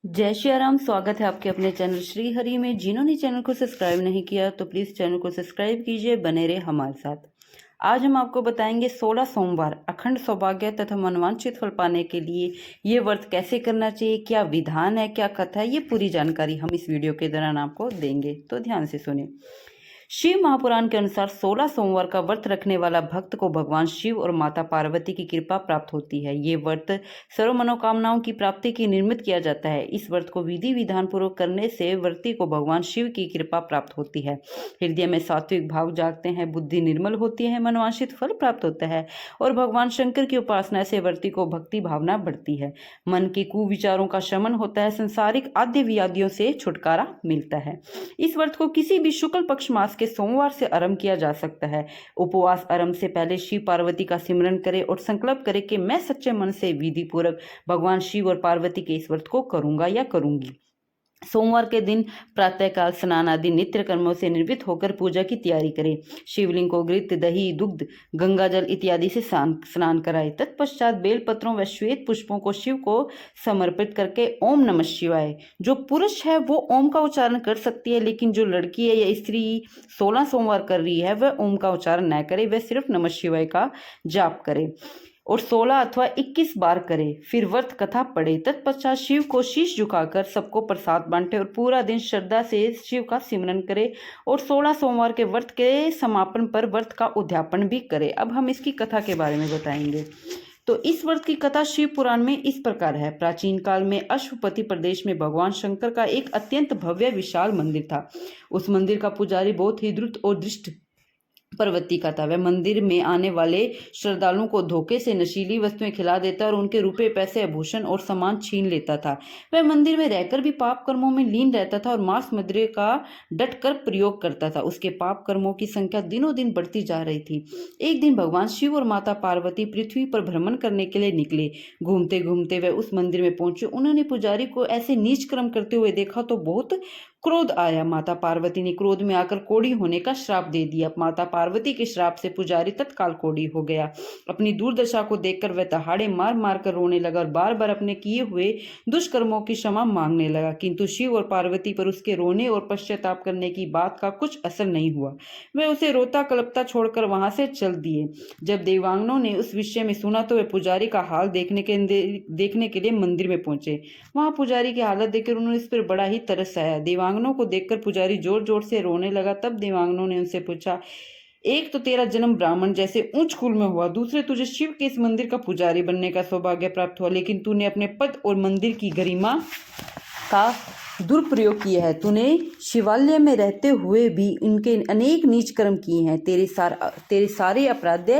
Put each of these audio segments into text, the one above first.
जय श्री राम। स्वागत है आपके अपने चैनल श्री हरि में। जिन्होंने चैनल को सब्सक्राइब नहीं किया तो प्लीज़ चैनल को सब्सक्राइब कीजिए, बने रहे हमारे साथ। आज हम आपको बताएंगे 16 सोमवार अखंड सौभाग्य तथा मनवांछित फल पाने के लिए ये व्रत कैसे करना चाहिए, क्या विधान है, क्या कथा है, ये पूरी जानकारी हम इस वीडियो के दौरान आपको देंगे, तो ध्यान से सुनिए। शिव महापुराण के अनुसार 16 सोमवार का व्रत रखने वाला भक्त को भगवान शिव और माता पार्वती की कृपा प्राप्त होती है। ये व्रत सर्व मनोकामनाओं की प्राप्ति की निर्मित किया जाता है। इस व्रत को विधि विधान पूर्वक करने से व्रती को भगवान शिव की कृपा प्राप्त होती है। हृदय में सात्विक भाव जागते हैं, बुद्धि निर्मल होती है, मनवांछित फल प्राप्त होता है और भगवान शंकर की उपासना से व्रती को भक्ति भावना बढ़ती है। मन के कुविचारों का शमन होता है, संसारिक आद्य व्याधियों से छुटकारा मिलता है। इस व्रत को किसी भी शुक्ल पक्ष मास के सोमवार से आरंभ किया जा सकता है। उपवास आरंभ से पहले शिव पार्वती का सिमरन करें और संकल्प करें कि मैं सच्चे मन से विधि पूर्वक भगवान शिव और पार्वती के इस व्रत को करूंगा या करूंगी। सोमवार के दिन प्रातःकाल स्नान आदि नित्य कर्मों से निर्वृत्त होकर पूजा की तैयारी करें। शिवलिंग को घृत, दही, दुग्ध, गंगाजल इत्यादि से स्नान कराएं। तत्पश्चात बेलपत्रों व श्वेत पुष्पों को शिव को समर्पित करके ओम नमः शिवाय। जो पुरुष है वो ओम का उच्चारण कर सकती है, लेकिन जो लड़की है या स्त्री 16 सोमवार कर रही है वह ओम का उच्चारण न करे, वह सिर्फ नमः शिवाय का जाप करे और 16 अथवा 21 बार करे। फिर व्रत कथा पढ़े। तत्पश्चात शिव को शीश झुकाकर सबको प्रसाद बांटे और पूरा दिन श्रद्धा से शिव का सिमरन करे और 16 सोमवार के व्रत के समापन पर व्रत का उद्यापन भी करे। अब हम इसकी कथा के बारे में बताएंगे। तो इस व्रत की कथा शिव पुराण में इस प्रकार है। प्राचीन काल में अश्वपति प्रदेश में भगवान शंकर का एक अत्यंत भव्य विशाल मंदिर था। उस मंदिर का पुजारी बहुत ही द्रुत और दृष्ट प्रवृत्ति का था। वह मंदिर में आने वाले श्रद्धालुओं को धोखे से नशीली वस्तुएं खिला देता और उनके रुपए, पैसे, आभूषण और सामान छीन लेता था। वह मंदिर में रहकर भी पाप कर्मों में लीन रहता था और मांस मदिरे का डटकर प्रयोग करता था। उसके पाप कर्मों की संख्या दिनों दिन बढ़ती जा रही थी। एक दिन भगवान शिव और माता पार्वती पृथ्वी पर भ्रमण करने के लिए निकले। घूमते घूमते वह उस मंदिर में पहुंचे। उन्होंने पुजारी को ऐसे नीच कर्म करते हुए देखा तो बहुत क्रोध आया। माता पार्वती ने क्रोध में आकर कोढ़ी होने का श्राप दे दिया। माता पार्वती के श्राप से पुजारी तत्काल कोढ़ी हो गया। अपनी दुर्दशा को देखकर वह दहाड़े मार मार कर रोने लगा और बार बार अपने किए हुए दुष्कर्मों की क्षमा मांगने लगा, किंतु शिव और पार्वती पर उसके रोने और पश्चाताप करने की बात का कुछ असर नहीं हुआ। वह उसे रोता कलपता छोड़कर वहां से चल दिए। जब देवांगनों ने उस विषय में सुना तो वे पुजारी का हाल देखने के लिए मंदिर में पहुंचे। वहां पुजारी की हालत देखकर उन्होंने इस पर बड़ा ही तरस आया। देवांगनों को देखकर पुजारी जोर जोर से रोने लगा। तब देवांगनों ने उनसे पूछा, एक तो तेरा जन्म ब्राह्मण जैसे ऊंच कुल में हुआ, दूसरे तुझे शिव के इस मंदिर का पुजारी बनने का सौभाग्य प्राप्त हुआ, लेकिन तूने अपने पद और मंदिर की गरिमा का दुरुपयोग किया है। तूने शिवालय में रहते हुए भी इनके अनेक नीच कर्म किए हैं। तेरे सारे अपराध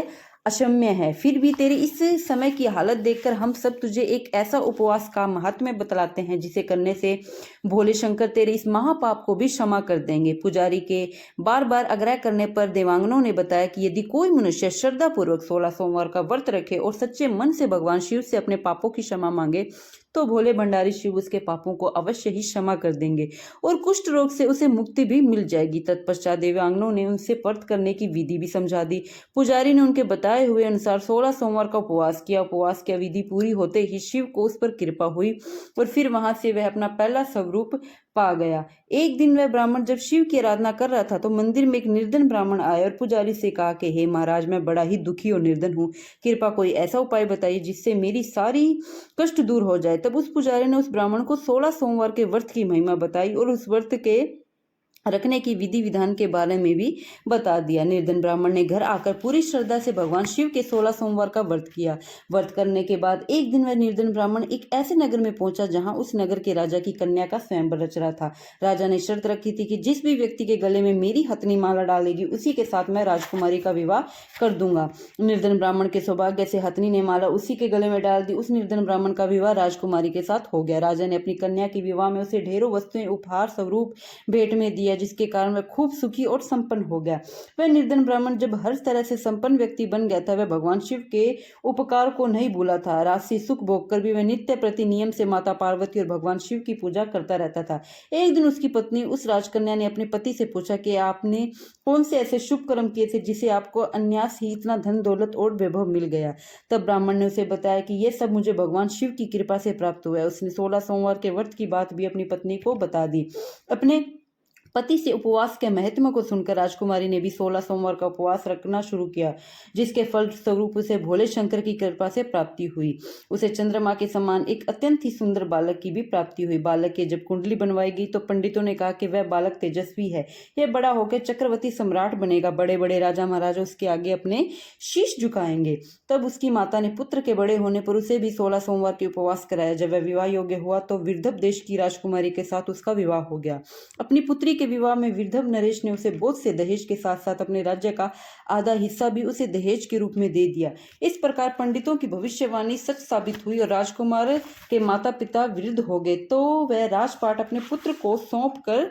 अक्षम्य है। फिर भी तेरे इस समय की हालत देखकर हम सब तुझे एक ऐसा उपवास का महात्म्य बतलाते हैं जिसे करने से भोले शंकर तेरे इस महापाप को भी क्षमा कर देंगे। पुजारी के बार बार आग्रह करने पर देवांगनों ने बताया कि यदि कोई मनुष्य श्रद्धा पूर्वक 16 सोमवार का व्रत रखे और सच्चे मन से भगवान शिव से अपने पापों की क्षमा मांगे तो भोले भंडारी शिव उसके पापों को अवश्य ही क्षमा कर देंगे और कुष्ठ रोग से उसे मुक्ति भी मिल जाएगी। तत्पश्चात देवांगनों ने उनसे व्रत करने की विधि भी समझा दी। पुजारी ने उनके बताए हुए अनुसार 16 सोमवार का उपवास किया। उपवास की विधि पूरी होते ही शिव को उस पर कृपा हुई और फिर वहां से वह अपना पहला स्वरूप पा गया। एक दिन वह ब्राह्मण जब शिव की आराधना कर रहा था तो मंदिर में एक निर्धन ब्राह्मण आया और पुजारी से कहा कि हे महाराज, मैं बड़ा ही दुखी और निर्धन हूँ, कृपा कोई ऐसा उपाय बताइए जिससे मेरी सारी कष्ट दूर हो जाए। तब उस पुजारी ने उस ब्राह्मण को 16 सोमवार के व्रत की महिमा बताई और उस व्रत के रखने की विधि विधान के बारे में भी बता दिया। निर्धन ब्राह्मण ने घर आकर पूरी श्रद्धा से भगवान शिव के 16 सोमवार का व्रत किया। व्रत करने के बाद एक दिन वह निर्धन ब्राह्मण एक ऐसे नगर में पहुंचा जहां उस नगर के राजा की कन्या का स्वयंवर रच रहा था। राजा ने शर्त रखी थी कि जिस भी व्यक्ति के गले में मेरी हथनी माला डालेगी उसी के साथ मैं राजकुमारी का विवाह कर दूंगा। निर्धन ब्राह्मण के सौभाग्य से हथनी ने माला उसी के गले में डाल दी। उस निर्धन ब्राह्मण का विवाह राजकुमारी के साथ हो गया। राजा ने अपनी कन्या के विवाह में उसे ढेरों वस्तुएं उपहार स्वरूप भेंट में दिया। जिसके कारण वह खूब सुखी और संपन्न हो गया। वह निर्धन ब्राह्मण जब हर तरह से संपन्न व्यक्ति बन गया था, वह भगवान शिव के उपकार को नहीं भूला था। राशि सुख भोग कर भी वह नित्य प्रति नियम से माता पार्वती और भगवान शिव की पूजा करता रहता था। एक दिन उसकी पत्नी उस राजकन्या ने अपने पति से पूछा कि आपने कौन से ऐसे शुभ कर्म किए थे जिसे आपको अन्यास ही इतना धन दौलत और वैभव मिल गया। तब ब्राह्मण ने उसे बताया कि यह सब मुझे भगवान शिव की कृपा से प्राप्त हुआ है। उसने 16 सोमवार के व्रत की बात भी अपनी पत्नी को बता दी। अपने पति से उपवास के महत्व को सुनकर राजकुमारी ने भी 16 सोमवार का उपवास रखना शुरू किया, जिसके फल स्वरूप उसे भोले शंकर की कृपा से प्राप्ति हुई। उसे चंद्रमा के समान एक अत्यंत ही सुंदर बालक की भी प्राप्ति हुई। बालक की जब कुंडली बनवाई गई तो पंडितों ने कहा कि वह बालक तेजस्वी है, यह बड़ा होकर चक्रवर्ती सम्राट बनेगा, बड़े बड़े राजा महाराजा उसके आगे अपने शीश झुकाएंगे। तब उसकी माता ने पुत्र के बड़े होने पर उसे भी 16 सोमवार के उपवास कराया। जब वह विवाह योग्य हुआ तो विदर्भ देश की राजकुमारी के साथ उसका विवाह हो गया। अपनी पुत्री के विवाह में विदर्भ नरेश ने उसे बहुत से दहेज के साथ साथ अपने राज्य का आधा हिस्सा भी उसे दहेज के रूप में दे दिया। इस प्रकार पंडितों की भविष्यवाणी सच साबित हुई और राजकुमार के माता पिता वृद्ध हो गए तो वह राजपाट अपने पुत्र को सौंप कर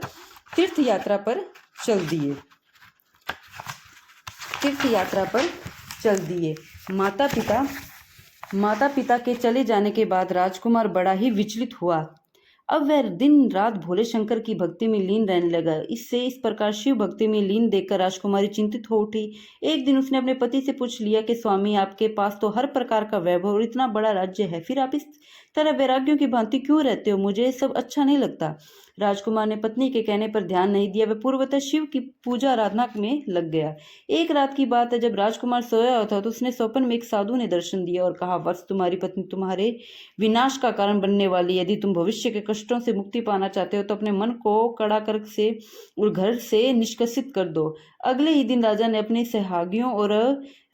तीर्थ यात्रा पर चल दिए। माता पिता के चले जाने के बाद राजकुमार बड़ा ही विचलित हुआ। अब वह दिन रात भोले शंकर की भक्ति में लीन रहने लगा। इससे इस प्रकार शिव भक्ति में लीन देखकर राजकुमारी चिंतित हो उठी। एक दिन उसने अपने पति से पूछ लिया कि स्वामी, आपके पास तो हर प्रकार का वैभव और इतना बड़ा राज्य है, फिर आप इस तरह वैराग्यों की भांति क्यों रहते हो? मुझे सब अच्छा नहीं लगता। राजकुमार ने पत्नी के कहने पर ध्यान नहीं दिया। वह पूर्वतः शिव की पूजा आराधना में लग गया। एक रात की बात है, जब राजकुमार सोया था तो उसने स्वप्न में एक साधु ने दर्शन दिया और कहा, वत्स, तुम्हारी पत्नी तुम्हारे विनाश का कारण बनने वाली है। यदि तुम भविष्य के कष्टों से मुक्ति पाना चाहते हो तो अपने मन को कड़ा कर से और घर से निष्कासित कर दो। अगले ही दिन राजा ने अपने सहयोगियों और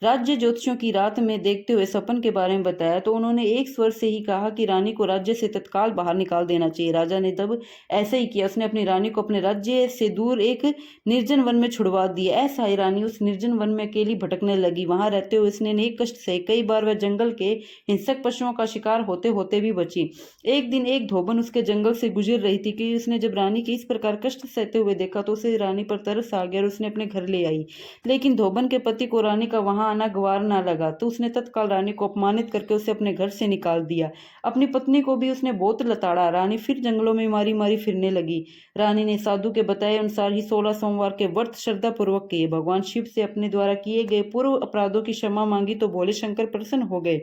राज्य ज्योतिषियों की रात में देखते हुए सपन के बारे में बताया तो उन्होंने एक स्वर से ही कहा कि रानी को राज्य से तत्काल बाहर निकाल देना चाहिए। राजा ने तब ऐसा ही किया। उसने अपनी रानी को अपने राज्य से दूर एक निर्जन वन में छुड़वा दिया। ऐसा ही रानी उस निर्जन वन में अकेली भटकने लगी। वहां रहते हुए उसने अनेक कष्ट सहे। कई बार वह जंगल के हिंसक पशुओं का शिकार होते होते भी बची। एक दिन एक धोबन उसके जंगल से गुजर रही थी कि उसने जब रानी के इस प्रकार कष्ट सहते हुए देखा तो उसे रानी पर तरस आ गया और उसने अपने घर ले आई। लेकिन धोबन के पति को रानी का वहां आना गवार ना लगा तो उसने तत्काल रानी को अपमानित करके उसे अपने घर से निकाल दिया। अपनी पत्नी को भी उसने बहुत लताड़ा। रानी फिर जंगलों में मारी मारी फिरने लगी। रानी ने साधु के बताए अनुसार ही 16 सोमवार के व्रत श्रद्धा पूर्वक किए। भगवान शिव से अपने द्वारा किए गए पूर्व अपराधों की क्षमा मांगी तो भोले शंकर प्रसन्न हो गए।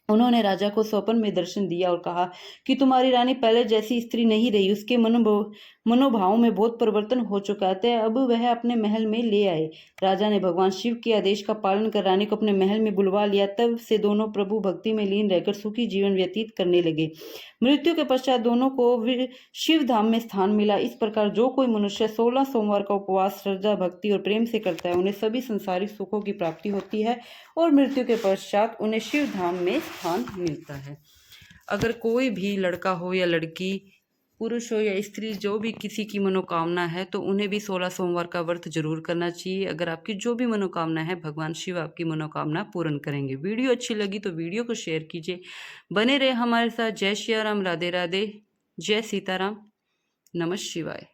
उन्होंने राजा को स्वप्न में दर्शन दिया और कहा कि तुम्हारी रानी पहले जैसी स्त्री नहीं रही, उसके मनोभाव में बहुत परिवर्तन हो चुका है, अब वह अपने महल में ले आए। राजा ने भगवान शिव के आदेश का पालन कर रानी को अपने महल में बुलवा लिया। तब से दोनों प्रभु भक्ति में लीन रहकर सुखी जीवन व्यतीत करने लगे। मृत्यु के पश्चात दोनों को शिव धाम में स्थान मिला। इस प्रकार जो कोई मनुष्य 16 सोमवार का उपवास श्रद्धा भक्ति और प्रेम से करता है उन्हें सभी संसारिक सुखों की प्राप्ति होती है और मृत्यु के पश्चात उन्हें शिव धाम में स्थान मिलता है। अगर कोई भी लड़का हो या लड़की, पुरुष हो या स्त्री, जो भी किसी की मनोकामना है तो उन्हें भी 16 सोमवार का व्रत जरूर करना चाहिए। अगर आपकी जो भी मनोकामना है भगवान शिव आपकी मनोकामना पूर्ण करेंगे। वीडियो अच्छी लगी तो वीडियो को शेयर कीजिए। बने रहे हमारे साथ। जय श्री राम, राधे राधे, जय सीताराम, नमः शिवाय।